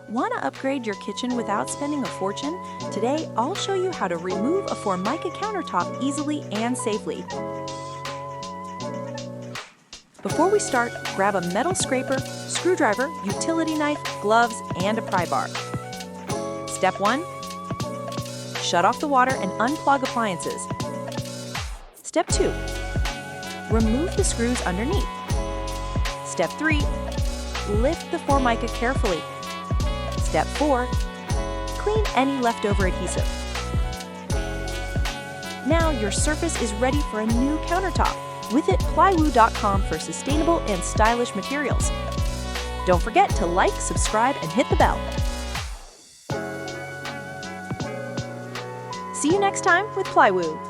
Want to upgrade your kitchen without spending a fortune? Today, I'll show you how to remove a Formica countertop easily and safely. Before we start, grab a metal scraper, screwdriver, utility knife, gloves, and a pry bar. Step 1. Shut off the water and unplug appliances. Step 2. Remove the screws underneath. Step 3. Lift the Formica carefully. Step 4. Clean any leftover adhesive. Now your surface is ready for a new countertop. Visit Plaiwoo.com for sustainable and stylish materials. Don't forget to like, subscribe, and hit the bell. See you next time with Plaiwoo.